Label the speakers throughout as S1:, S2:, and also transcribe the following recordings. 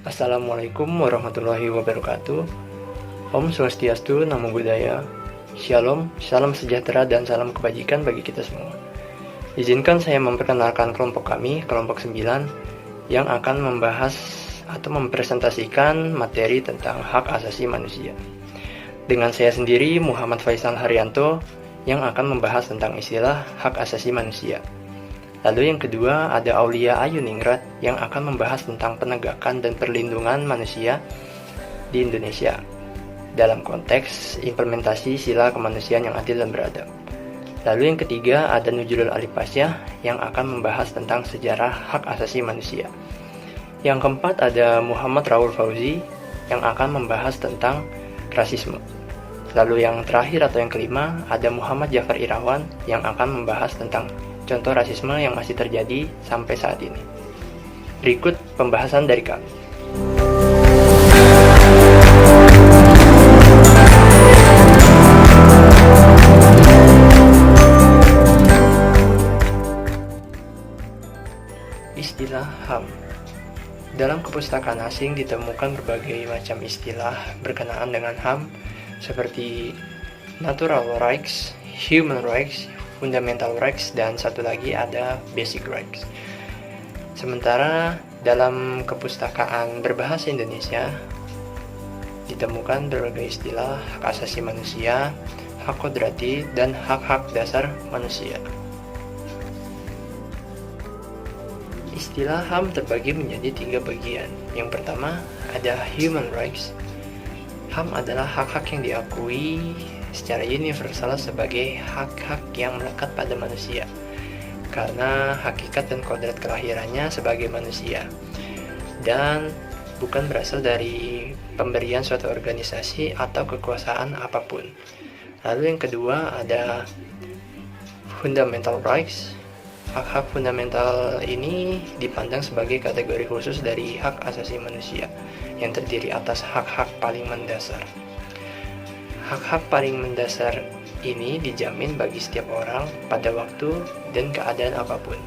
S1: Assalamualaikum warahmatullahi wabarakatuh. Om Swastiastu, Namo Buddhaya. Shalom, salam sejahtera dan salam kebajikan bagi kita semua. Izinkan saya memperkenalkan kelompok kami, kelompok 9, yang akan membahas atau mempresentasikan materi tentang hak asasi manusia. Dengan saya sendiri, Muhammad Faisal Haryanto, yang akan membahas tentang istilah hak asasi manusia. Lalu yang kedua ada Aulia Ayuningrat yang akan membahas tentang penegakan dan perlindungan manusia di Indonesia dalam konteks implementasi sila kemanusiaan yang adil dan beradab. Lalu yang ketiga ada Nujulul Alipasyah yang akan membahas tentang sejarah hak asasi manusia. Yang keempat ada Muhammad Raul Fauzi yang akan membahas tentang rasisme. Lalu yang terakhir atau yang kelima ada Muhammad Jafar Irawan yang akan membahas tentang contoh rasisme yang masih terjadi sampai saat ini. Berikut pembahasan dari kami. Istilah HAM. Dalam kepustakaan asing ditemukan berbagai macam istilah berkenaan dengan HAM seperti natural rights, human rights, fundamental rights, dan satu lagi ada basic rights. Sementara dalam kepustakaan berbahasa Indonesia ditemukan berbagai istilah hak asasi manusia, hak kodrati, dan hak-hak dasar manusia. Istilah HAM terbagi menjadi 3 bagian. Yang pertama ada human rights. HAM adalah hak-hak yang diakui secara universal sebagai hak-hak yang melekat pada manusia karena hakikat dan kodrat kelahirannya sebagai manusia dan bukan berasal dari pemberian suatu organisasi atau kekuasaan apapun. Lalu yang kedua ada fundamental rights. Hak-hak fundamental ini dipandang sebagai kategori khusus dari hak asasi manusia yang terdiri atas hak-hak paling mendasar. Hak-hak paling mendasar ini dijamin bagi setiap orang pada waktu dan keadaan apapun.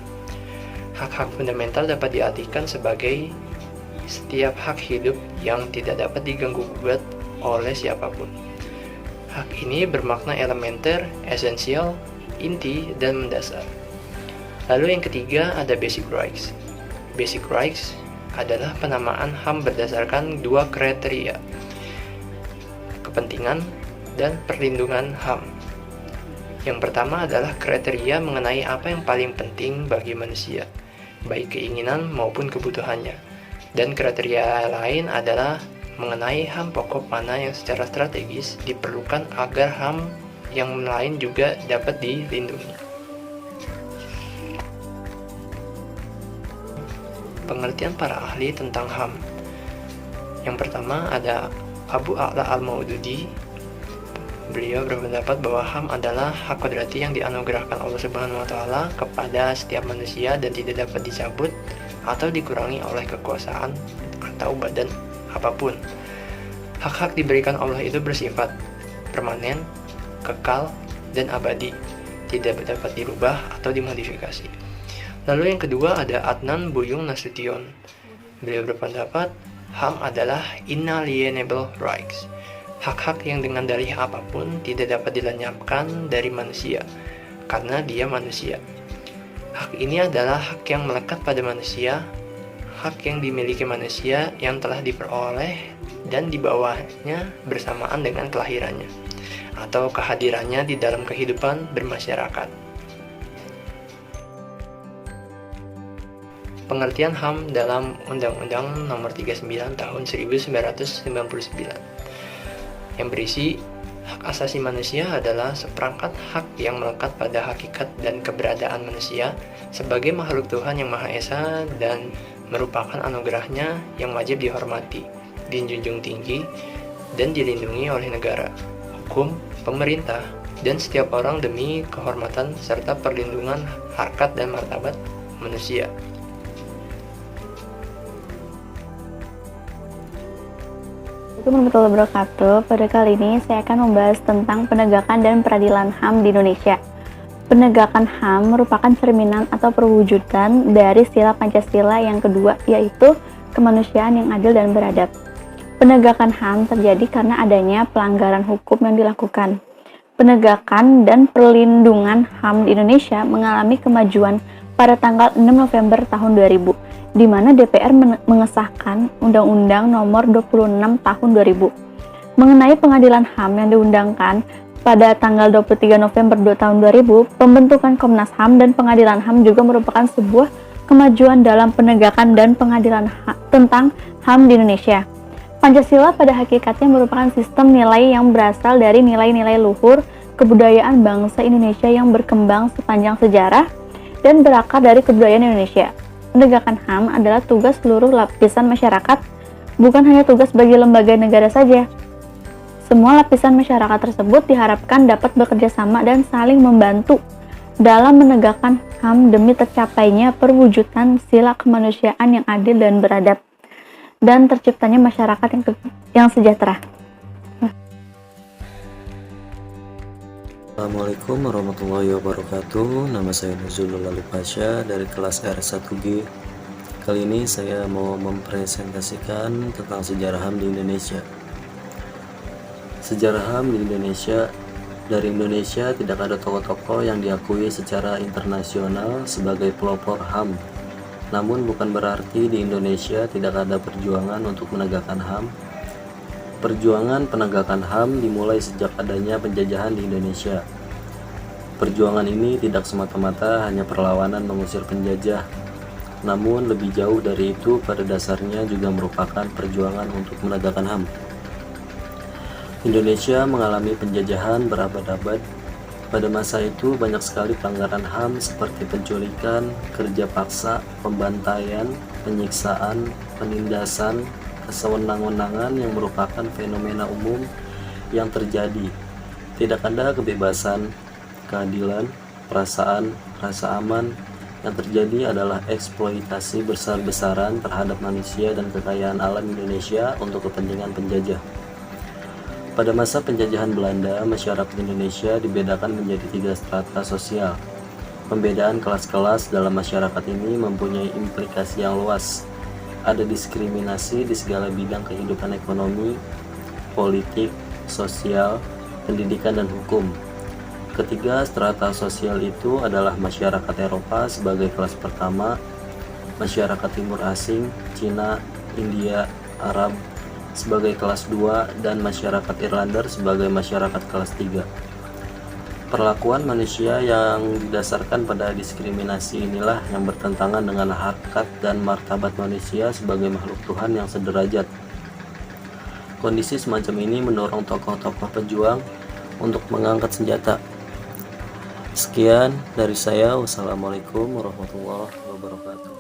S1: Hak-hak fundamental dapat diartikan sebagai setiap hak hidup yang tidak dapat diganggu-gugat oleh siapapun. Hak ini bermakna elementer, esensial, inti, dan mendasar. Lalu yang ketiga ada basic rights. Basic rights adalah penamaan HAM berdasarkan 2 kriteria: kepentingan dan perlindungan HAM. Yang pertama adalah kriteria mengenai apa yang paling penting bagi manusia, baik keinginan maupun kebutuhannya. Dan kriteria lain adalah mengenai HAM pokok mana yang secara strategis diperlukan agar HAM yang lain juga dapat dilindungi. Pengertian para ahli tentang HAM. Yang pertama ada Abu A'la al-Maududi. Beliau berpendapat bahwa HAM adalah hak kodrati yang dianugerahkan Allah Subhanahu wa Ta'ala kepada setiap manusia dan tidak dapat dicabut atau dikurangi oleh kekuasaan atau badan apapun. Hak-hak diberikan Allah itu bersifat permanen, kekal, dan abadi, tidak dapat dirubah atau dimodifikasi. Lalu yang kedua ada Adnan Buyung Nasution. Beliau berpendapat HAM adalah inalienable rights, hak-hak yang dengan dalih apapun tidak dapat dilenyapkan dari manusia karena dia manusia. Hak ini adalah hak yang melekat pada manusia, hak yang dimiliki manusia yang telah diperoleh dan dibawanya bersamaan dengan kelahirannya atau kehadirannya di dalam kehidupan bermasyarakat. Pengertian HAM dalam Undang-Undang Nomor 39 Tahun 1999 yang berisi hak asasi manusia adalah seperangkat hak yang melekat pada hakikat dan keberadaan manusia sebagai makhluk Tuhan yang Maha Esa dan merupakan anugerahnya yang wajib dihormati, dijunjung tinggi, dan dilindungi oleh negara, hukum, pemerintah, dan setiap orang demi kehormatan serta perlindungan harkat dan martabat manusia.
S2: Assalamualaikum warahmatullahi wabarakatuh. Pada kali ini saya akan membahas tentang penegakan dan peradilan HAM di Indonesia. Penegakan HAM merupakan cerminan atau perwujudan dari sila Pancasila yang kedua, yaitu kemanusiaan yang adil dan beradab. Penegakan HAM terjadi karena adanya pelanggaran hukum yang dilakukan. Penegakan dan perlindungan HAM di Indonesia mengalami kemajuan pada tanggal 6 November tahun 2000, di mana DPR mengesahkan Undang-Undang Nomor 26 Tahun 2000 mengenai pengadilan HAM yang diundangkan pada tanggal 23 November tahun 2000. Pembentukan Komnas HAM dan Pengadilan HAM juga merupakan sebuah kemajuan dalam penegakan dan pengadilan tentang HAM di Indonesia. Pancasila pada hakikatnya merupakan sistem nilai yang berasal dari nilai-nilai luhur kebudayaan bangsa Indonesia yang berkembang sepanjang sejarah dan berakar dari kebudayaan Indonesia. Penegakan HAM adalah tugas seluruh lapisan masyarakat, bukan hanya tugas bagi lembaga negara saja. Semua lapisan masyarakat tersebut diharapkan dapat bekerja sama dan saling membantu dalam menegakkan HAM demi tercapainya perwujudan sila kemanusiaan yang adil dan beradab, dan terciptanya masyarakat yang sejahtera.
S3: Assalamualaikum warahmatullahi wabarakatuh. Nama saya Nuzulul Lalu Pasha dari kelas R1G. Kali ini saya mau mempresentasikan tentang sejarah HAM di Indonesia. Sejarah HAM di Indonesia. Dari Indonesia tidak ada tokoh-tokoh yang diakui secara internasional sebagai pelopor HAM. Namun bukan berarti di Indonesia tidak ada perjuangan untuk menegakkan HAM. Perjuangan penegakan HAM dimulai sejak adanya penjajahan di Indonesia. Perjuangan ini tidak semata-mata hanya perlawanan mengusir penjajah, namun lebih jauh dari itu pada dasarnya juga merupakan perjuangan untuk menegakkan HAM. Indonesia mengalami penjajahan berabad-abad. Pada masa itu banyak sekali pelanggaran HAM seperti penculikan, kerja paksa, pembantaian, penyiksaan, penindasan, kesewenang-wenangan yang merupakan fenomena umum yang terjadi. Tidak ada kebebasan, keadilan, perasaan, rasa aman. Yang terjadi adalah eksploitasi besar-besaran terhadap manusia dan kekayaan alam Indonesia untuk kepentingan penjajah. Pada masa penjajahan Belanda, masyarakat Indonesia dibedakan menjadi 3 strata sosial. Pembedaan kelas-kelas dalam masyarakat ini mempunyai implikasi yang luas. Ada diskriminasi di segala bidang kehidupan ekonomi, politik, sosial, pendidikan, dan hukum. Ketiga strata sosial itu adalah masyarakat Eropa sebagai kelas pertama, masyarakat Timur Asing, Cina, India, Arab sebagai kelas 2, dan masyarakat Irlander sebagai masyarakat kelas 3. Perlakuan manusia yang didasarkan pada diskriminasi inilah yang bertentangan dengan harkat dan martabat manusia sebagai makhluk Tuhan yang sederajat. Kondisi semacam ini mendorong tokoh-tokoh pejuang untuk mengangkat senjata. Sekian dari saya. Wassalamualaikum warahmatullahi wabarakatuh.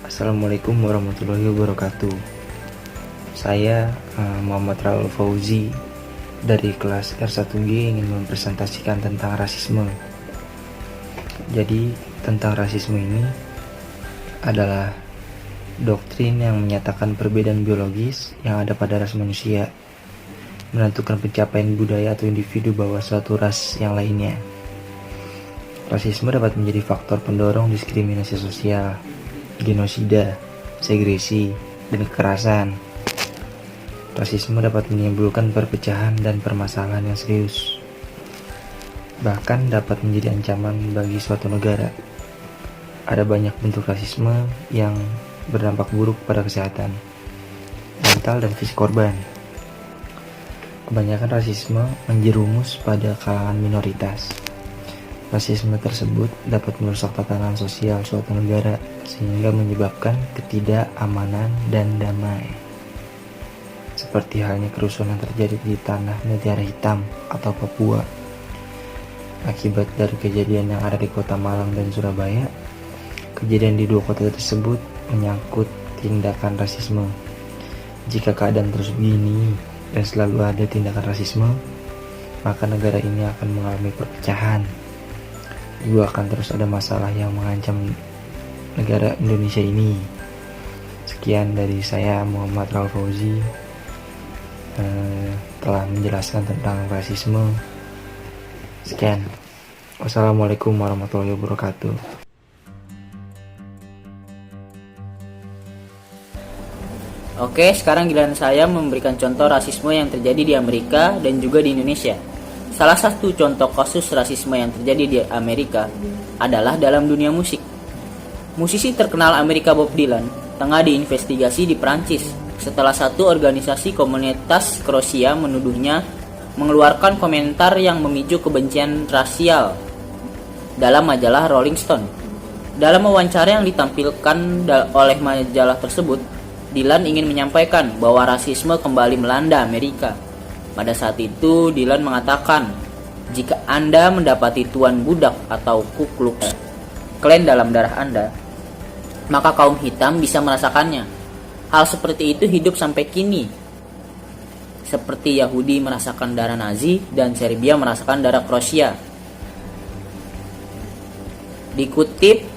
S1: Assalamualaikum warahmatullahi wabarakatuh. Saya Muhammad Raul Fauzi dari kelas R1G ingin mempresentasikan tentang rasisme. Jadi tentang rasisme ini adalah doktrin yang menyatakan perbedaan biologis yang ada pada ras manusia menentukan pencapaian budaya atau individu bahwa suatu ras yang lainnya. Rasisme dapat menjadi faktor pendorong diskriminasi sosial, genosida, segresi, dan kekerasan. Rasisme dapat menimbulkan perpecahan dan permasalahan yang serius. Bahkan dapat menjadi ancaman bagi suatu negara. Ada banyak bentuk rasisme yang berdampak buruk pada kesehatan mental dan fisik korban. Kebanyakan rasisme menjerumus pada kalangan minoritas. Rasisme tersebut dapat merusak tatanan sosial suatu negara sehingga menyebabkan ketidakamanan dan damai. Seperti halnya kerusuhan yang terjadi di tanah Negara Hitam atau Papua. Akibat dari kejadian yang ada di kota Malang dan Surabaya, kejadian di 2 kota tersebut menyangkut tindakan rasisme. Jika keadaan terus begini dan selalu ada tindakan rasisme, maka negara ini akan mengalami perpecahan. Juga akan terus ada masalah yang mengancam negara Indonesia ini. Sekian. Sekian dari saya, Muhammad Raul Fauzi, telah menjelaskan tentang rasisme. Sekian. Wassalamualaikum warahmatullahi wabarakatuh.
S4: Oke, sekarang giliran saya memberikan contoh rasisme yang terjadi di Amerika dan juga di Indonesia. Salah satu contoh kasus rasisme yang terjadi di Amerika adalah dalam dunia musik. Musisi terkenal Amerika Bob Dylan tengah diinvestigasi di Prancis setelah satu organisasi komunitas Kroasia menuduhnya mengeluarkan komentar yang memicu kebencian rasial dalam majalah Rolling Stone. Dalam wawancara yang ditampilkan oleh majalah tersebut, Dylan ingin menyampaikan bahwa rasisme kembali melanda Amerika. Pada saat itu, Dylan mengatakan, "Jika Anda mendapati tuan budak atau Ku Klux Klan dalam darah Anda, maka kaum hitam bisa merasakannya. Hal seperti itu hidup sampai kini. Seperti Yahudi merasakan darah Nazi dan Serbia merasakan darah Kroasia." Dikutip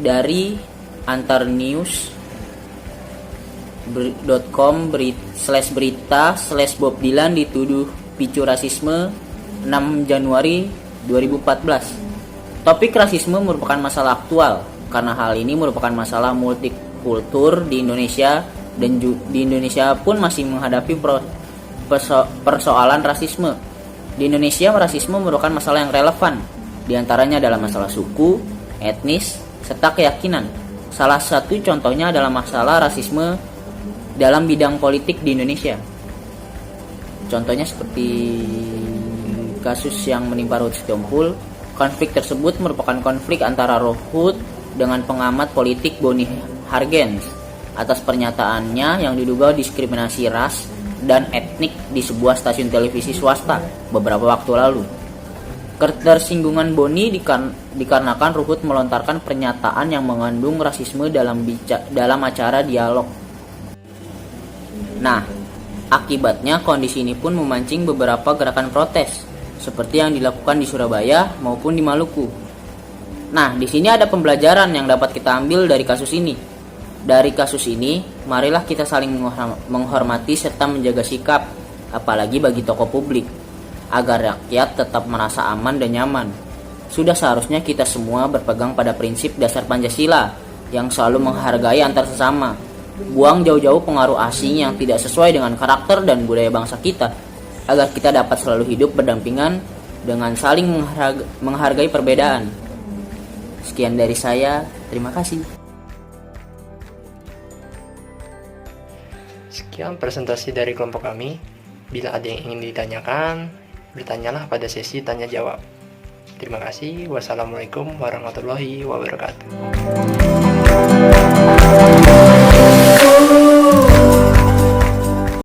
S4: dari antarnews.com /berita/Bob Dylan dituduh picu rasisme 6 Januari 2014. Topik rasisme merupakan masalah aktual karena hal ini merupakan masalah multikultur di Indonesia dan di Indonesia pun masih menghadapi persoalan rasisme. Di Indonesia, rasisme merupakan masalah yang relevan. Di antaranya adalah masalah suku, etnis, serta keyakinan. Salah satu contohnya adalah masalah rasisme dalam bidang politik di Indonesia. Contohnya seperti kasus yang menimpa Ruhut Sitompul. Konflik tersebut merupakan konflik antara Ruhut dengan pengamat politik Boni Hargens atas pernyataannya yang diduga diskriminasi ras dan etnik di sebuah stasiun televisi swasta beberapa waktu lalu. Ketersinggungan Boni dikarenakan Ruhut melontarkan pernyataan yang mengandung rasisme dalam acara dialog. Nah, akibatnya kondisi ini pun memancing beberapa gerakan protes, seperti yang dilakukan di Surabaya maupun di Maluku. Nah, di sini ada pembelajaran yang dapat kita ambil dari kasus ini. Dari kasus ini, marilah kita saling menghormati serta menjaga sikap, apalagi bagi tokoh publik, agar rakyat tetap merasa aman dan nyaman. Sudah seharusnya kita semua berpegang pada prinsip dasar Pancasila yang selalu menghargai antar sesama. Buang jauh-jauh pengaruh asing yang tidak sesuai dengan karakter dan budaya bangsa kita, agar kita dapat selalu hidup berdampingan dengan saling menghargai perbedaan. Sekian dari saya, terima kasih.
S1: Sekian presentasi dari kelompok kami. Bila ada yang ingin ditanyakan, bertanyalah pada sesi tanya jawab. Terima kasih. Wassalamualaikum warahmatullahi wabarakatuh.